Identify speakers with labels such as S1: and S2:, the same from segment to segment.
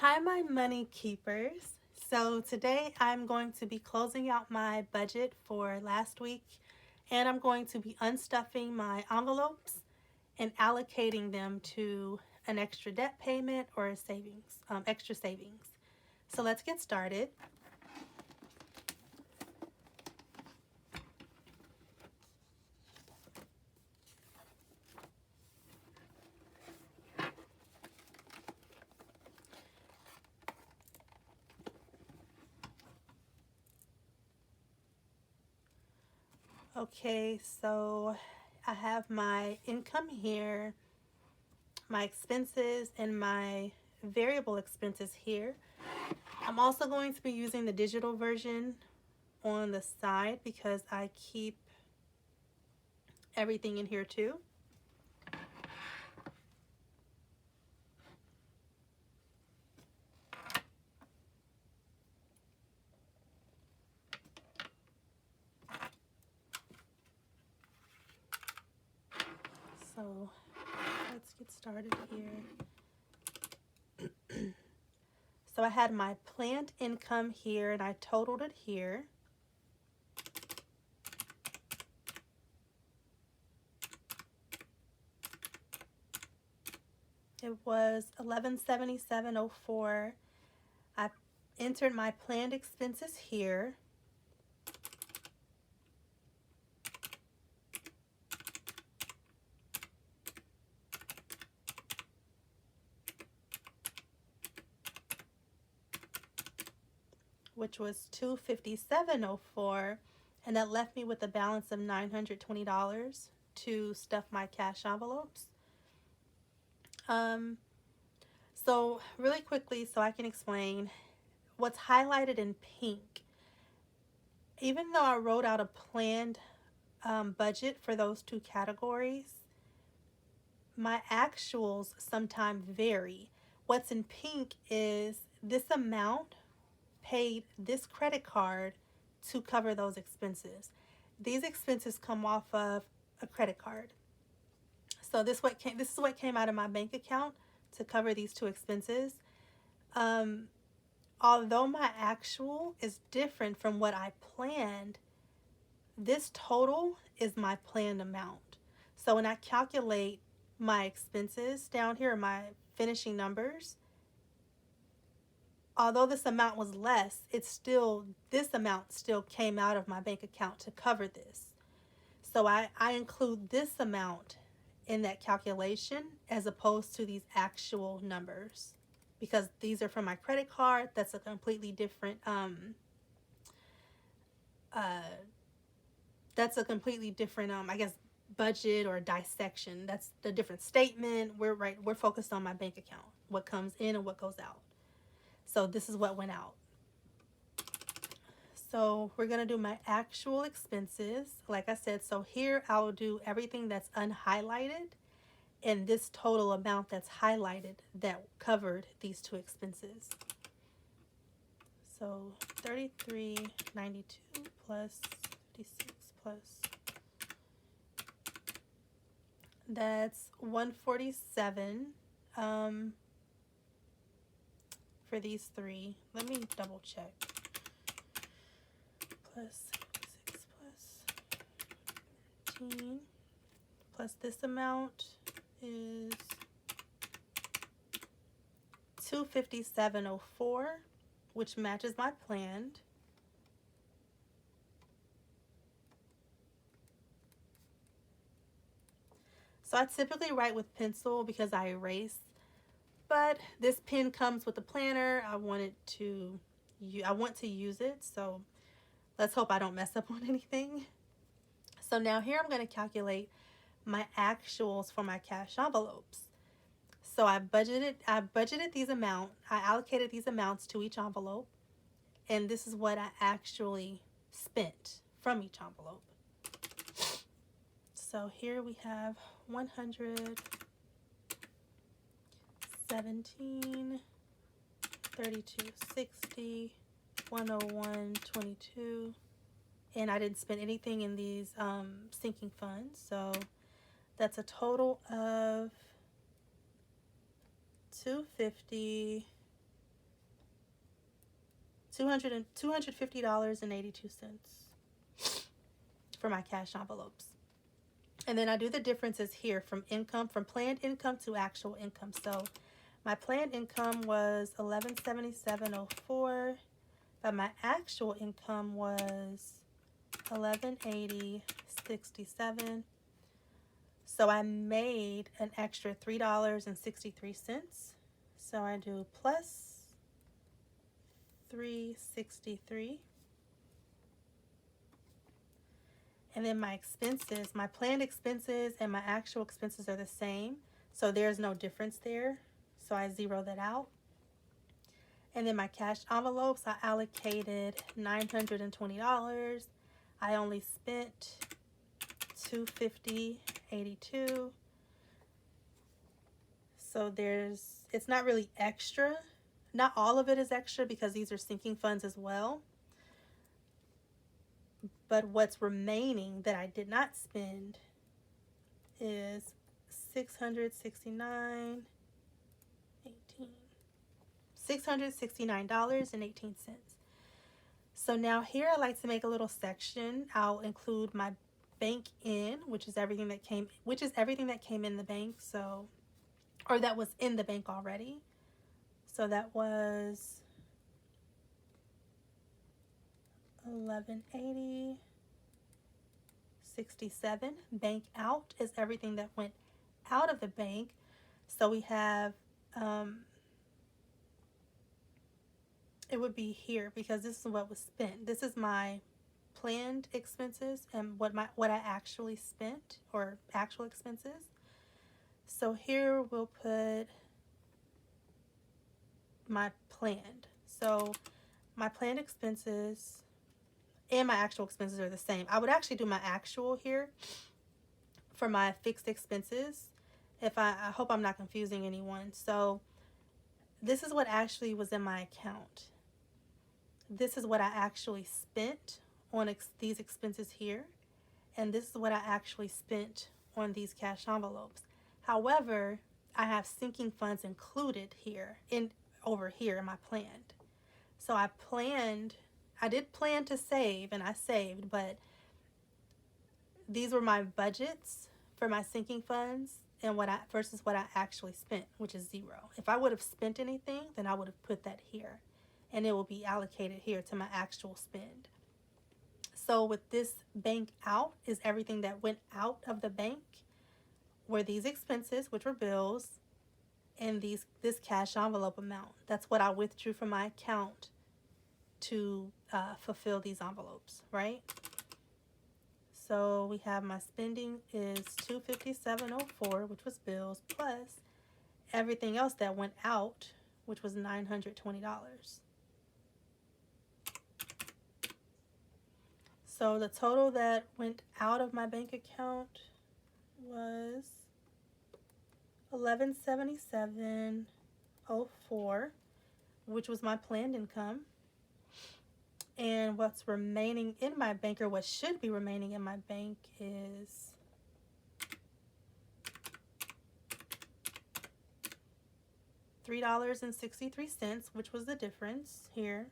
S1: Hi, my money keepers. So today I'm going to be closing out my budget for last week, and I'm going to be unstuffing my envelopes and allocating them to an extra debt payment or a savings, extra savings. So let's get started. Okay, so I have my income here, my expenses, and my variable expenses here. I'm also going to be using the digital version on the side because I keep everything in here too. So let's get started here. So I had my planned income here and I totaled it here. It was $1177.04. I entered my planned expenses here. Which was $257.04, and that left me with a balance of $920 to stuff my cash envelopes. So really quickly, so I can explain what's highlighted in pink. Even though I wrote out a planned budget for those two categories, my actuals sometimes vary. What's in pink is this amount paid this credit card to cover those expenses. These expenses come off of a credit card. So this is what came out of my bank account to cover these two expenses. Although my actual is different from what I planned, this total is my planned amount. So when I calculate my expenses down here, my finishing numbers, although this amount was less, this amount still came out of my bank account to cover this. So I include this amount in that calculation as opposed to these actual numbers, because these are from my credit card. That's a completely different I guess budget or dissection. That's the different statement. We're focused on my bank account, what comes in and what goes out. So this is what went out. So we're going to do my actual expenses. Like I said, so here I'll do everything that's unhighlighted and this total amount that's highlighted that covered these two expenses. So $33.92 plus 56 plus, that's $147 for these three. Let me double check. Plus 56 plus 13 plus this amount is $257.04, which matches my planned. So I typically write with pencil because I erase, but this pen comes with a planner. I want to use it, so let's hope I don't mess up on anything. So now here I'm going to calculate my actuals for my cash envelopes. So I budgeted these amounts. I allocated these amounts to each envelope, and this is what I actually spent from each envelope. So here we have 100, 17, 32, 60, 101, 22, and I didn't spend anything in these sinking funds. So that's a total of $250, $250.82 for my cash envelopes. And then I do the differences here from planned income to actual income. So my planned income was $1177.04, but my actual income was $1180.67. So I made an extra $3.63. So I do plus $3.63. And then my expenses, my planned expenses and my actual expenses are the same. So there's no difference there. So I zero that out. And then my cash envelopes, I allocated $920. I only spent $250.82. So it's not really extra. Not all of it is extra because these are sinking funds as well. But what's remaining that I did not spend is $669.18. So now here I like to make a little section. I'll include my bank in, which is everything that came in the bank, so, or that was in the bank already. So that was $1180.67. Bank out is everything that went out of the bank. So we have it would be here because this is what was spent. This is my planned expenses and what I actually spent, or actual expenses. So here we'll put my planned. So my planned expenses and my actual expenses are the same. I would actually do my actual here for my fixed expenses. I hope I'm not confusing anyone. So this is what actually was in my account. This is what I actually spent on these expenses here. And this is what I actually spent on these cash envelopes. However, I have sinking funds included here over here in my planned. So I did plan to save, and I saved, but these were my budgets for my sinking funds and versus what I actually spent, which is zero. If I would have spent anything, then I would have put that here, and it will be allocated here to my actual spend. So with this bank out is everything that went out of the bank were these expenses, which were bills, and this cash envelope amount. That's what I withdrew from my account to fulfill these envelopes, right? So we have my spending is $257.04, which was bills, plus everything else that went out, which was $920. So the total that went out of my bank account was $1177.04, which was my planned income. And what's remaining in my bank, or what should be remaining in my bank, is $3.63, which was the difference here.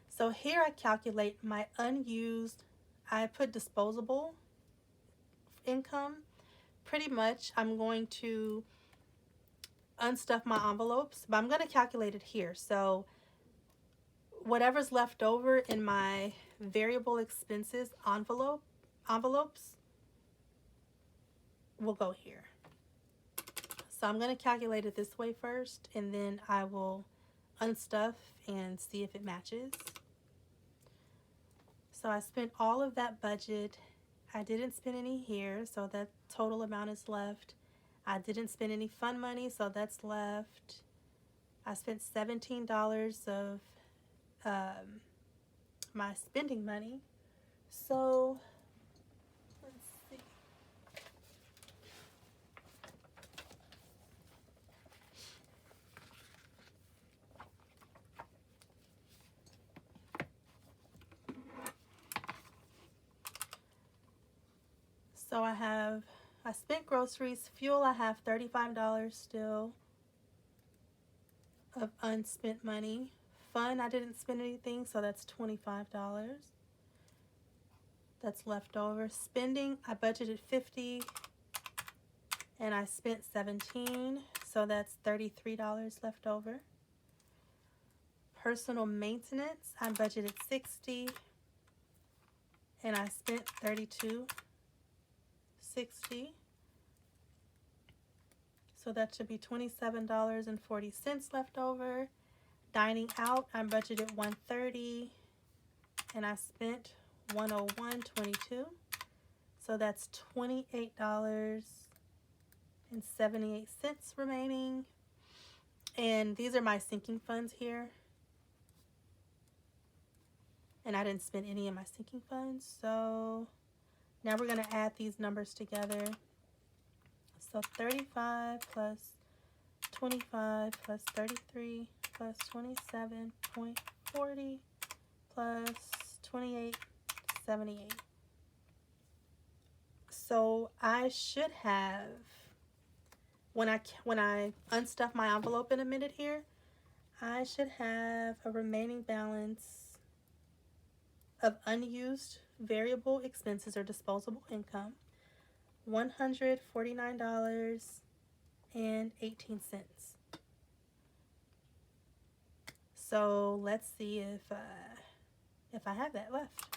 S1: So here I calculate my unused, I put disposable income. Pretty much I'm going to unstuff my envelopes, but I'm going to calculate it here. So whatever's left over in my variable expenses envelopes will go here. So I'm going to calculate it this way first, and then I will unstuff and see if it matches. So I spent all of that budget. I didn't spend any here, so that total amount is left. I didn't spend any fund money, so that's left. I spent $17 of my spending money. So let's see. So I have I spent groceries. Fuel, I have $35 still of unspent money. Fun, I didn't spend anything, so that's $25. That's left over. Spending, I budgeted $50 and I spent $17, so that's $33 left over. Personal maintenance, I budgeted $60 and I spent $32.60. So that should be $27.40 left over. Dining out, I budgeted $130 and I spent $101.22. So that's $28.78 remaining. And these are my sinking funds here. And I didn't spend any of my sinking funds. So now we're going to add these numbers together. So 35 plus 25 plus 33 plus 27.40 plus 28.78. So I should have, when I unstuff my envelope in a minute here, I should have a remaining balance of unused variable expenses or disposable income, $149.18. So let's see if I have that left.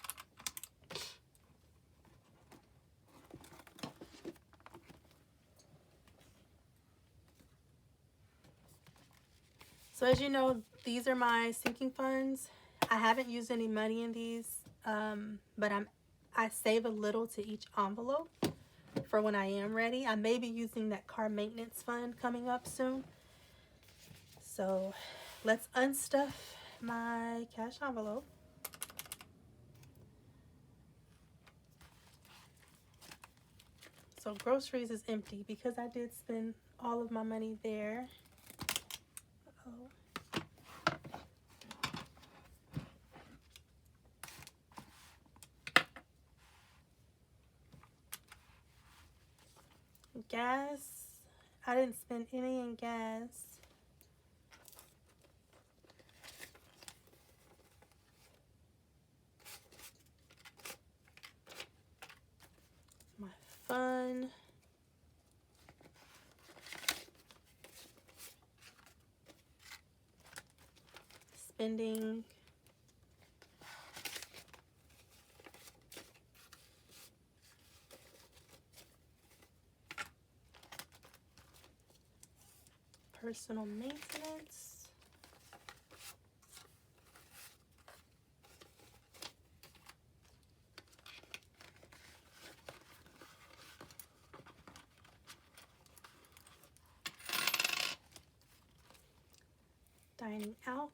S1: So as you know, these are my sinking funds. I haven't used any money in these, but I save a little to each envelope for when I am ready. I may be using that car maintenance fund coming up soon. So let's unstuff my cash envelope. So groceries is empty because I did spend all of my money there. Uh-oh. Gas, I didn't spend any in gas. My fun. Spending. Personal maintenance. Dining out.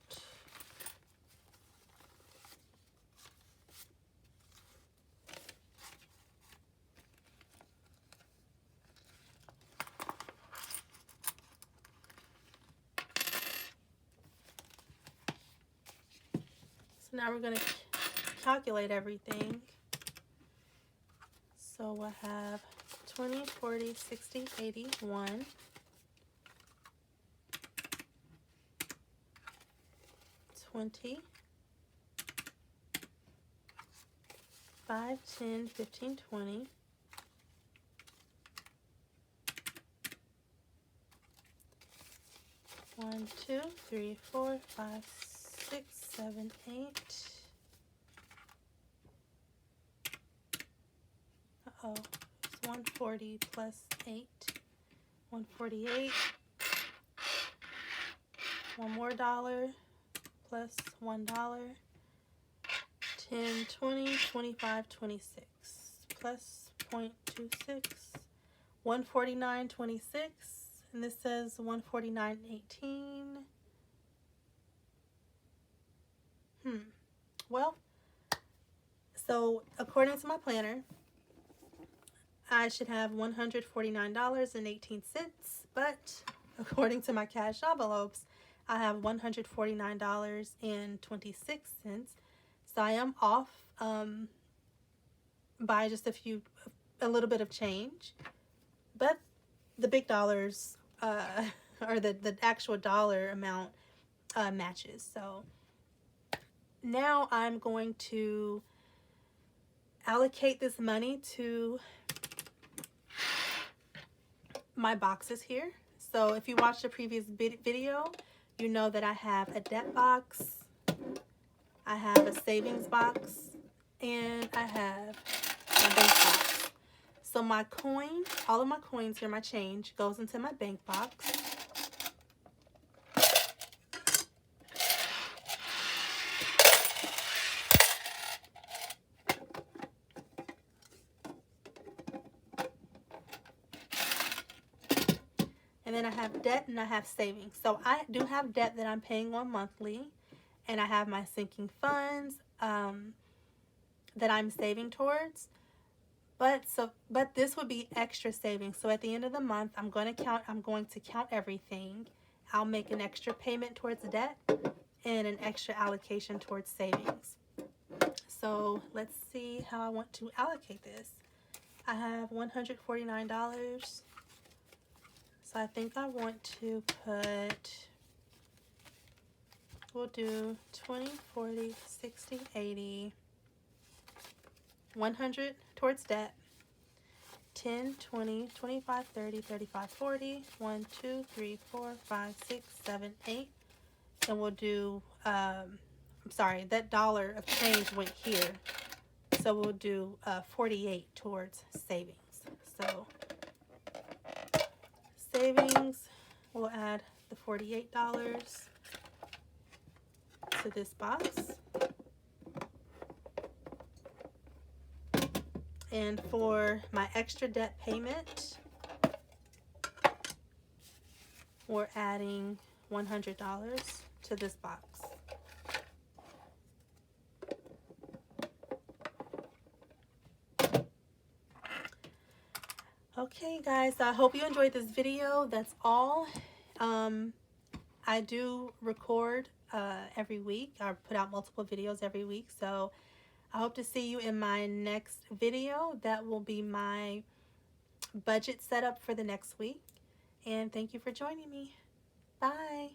S1: So now we're going to calculate everything. So we'll have 20, 40, 60, 80, 1. 20, 5, 10, 15, 20. 1, 2, 3, 4, 5, 6, 7, 8. Uh-oh, it's 140 plus 8. 148. One more dollar plus $1. 10, 20, 25, 26 plus 0.26. 149.26. And this says 149.18. Well, so according to my planner, I should have $149.18, but according to my cash envelopes, I have $149.26. So I am off by just a little bit of change. but the big dollars, or the actual dollar amount matches. So now I'm going to allocate this money to my boxes here. So if you watched the previous video, you know that I have a debt box, I have a savings box, and I have my bank box. So my coin, all of my coins here, my change, goes into my bank box. And then I have debt and I have savings. So I do have debt that I'm paying on monthly, and I have my sinking funds that I'm saving towards. But this would be extra savings. So at the end of the month, I'm going to count everything. I'll make an extra payment towards debt and an extra allocation towards savings. So let's see how I want to allocate this. I have $149. So I think I want to put, we'll do 20, 40, 60, 80, 100 towards debt, 10, 20, 25, 30, 35, 40, 1, 2, 3, 4, 5, 6, 7, 8. And we'll do, I'm sorry, that dollar of change went here. So we'll do 48 towards savings. So savings, we'll add the $48 to this box. And for my extra debt payment, we're adding $100 to this box. Okay guys, I hope you enjoyed this video. That's all. I do record every week. I put out multiple videos every week, so I hope to see you in my next video. That will be my budget setup for the next week. And thank you for joining me. Bye.